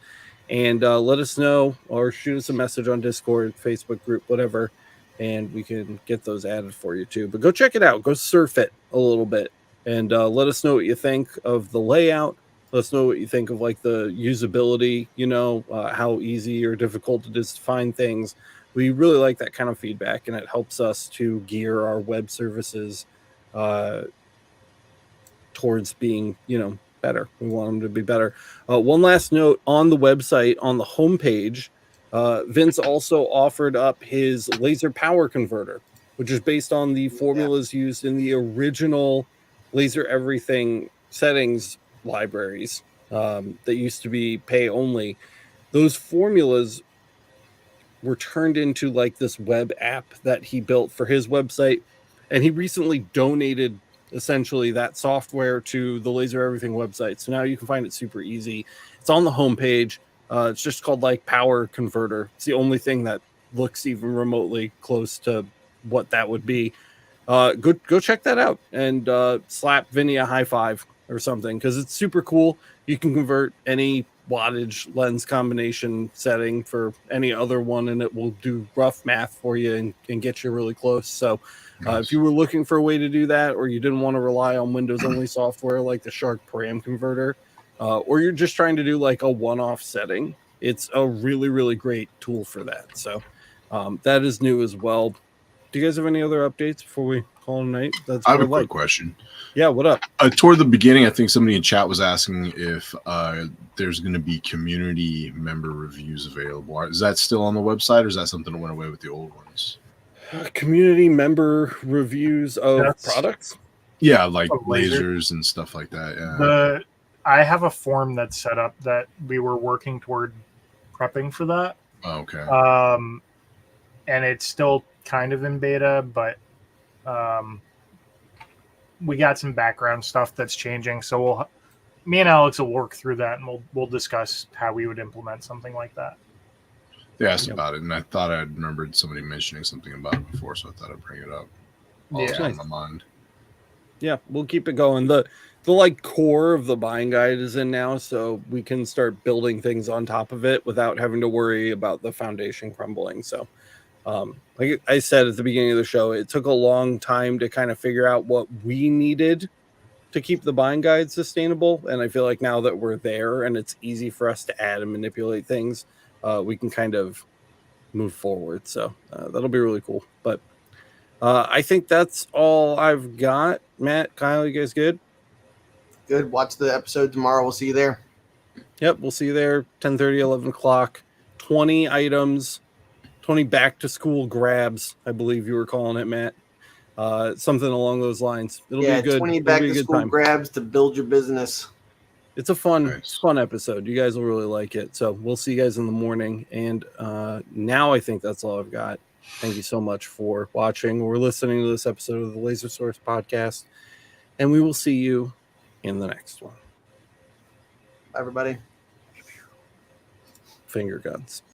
and let us know, or shoot us a message on Discord, Facebook group, whatever, and we can get those added for you too. But go check it out. Go surf it a little bit, and let us know what you think of the layout. Let us know what you think of like the usability, how easy or difficult it is to find things. We really like that kind of feedback, and it helps us to gear our web services towards being, better. We want them to be better. One last note on the website, on the homepage, Vince also offered up his laser power converter, which is based on the formulas used in the original Laser Everything settings libraries that used to be pay only. Those formulas were turned into like this web app that he built for his website, and he recently donated essentially that software to the Laser Everything website. So now you can find it super easy. It's on the homepage. It's just called like Power Converter. It's the only thing that looks even remotely close to what that would be. Go check that out and slap Vinny a high five or something, because it's super cool. You can convert any wattage lens combination setting for any other one, and it will do rough math for you and get you really close. So if you were looking for a way to do that, or you didn't want to rely on Windows only software like the Shark Param converter, or you're just trying to do like a one-off setting, it's a really, really great tool for that. So that is new as well. Do you guys have any other updates before we call it a night? That's I have more a quick like. question. Yeah, what up? Toward the beginning, I think somebody in chat was asking if there's going to be community member reviews available. Is that still on the website, or is that something that went away with the old ones? Community member reviews of That's products? Yeah, like Of lasers. lasers and stuff like that. Yeah. I have a form that's set up that we were working toward prepping for that. Okay. And it's still kind of in beta, but we got some background stuff that's changing. So me and Alex will work through that, and we'll discuss how we would implement something like that. They asked about it, and I thought I remembered somebody mentioning something about it before, so I thought I'd bring it up. It's on my mind. Yeah, we'll keep it going. The like core of the buying guide is in now, so we can start building things on top of it without having to worry about the foundation crumbling. So like I said at the beginning of the show, it took a long time to kind of figure out what we needed to keep the buying guide sustainable. And I feel like now that we're there and it's easy for us to add and manipulate things, we can kind of move forward. So that'll be really cool. But I think that's all I've got. Matt, Kyle, you guys good? Good. Watch the episode tomorrow. We'll see you there. Yep, we'll see you there, 10:30, 11 o'clock. 20 items, 20 back to school grabs, I believe you were calling it, Matt. Something along those lines. It'll be good. 20 It'll back be a to good school time. grabs to build your business. It's a fun episode. You guys will really like it. So we'll see you guys in the morning. And now I think that's all I've got. Thank you so much for watching or listening to this episode of the Laser Source podcast. And we will see you in the next one. Bye, everybody. Finger guns.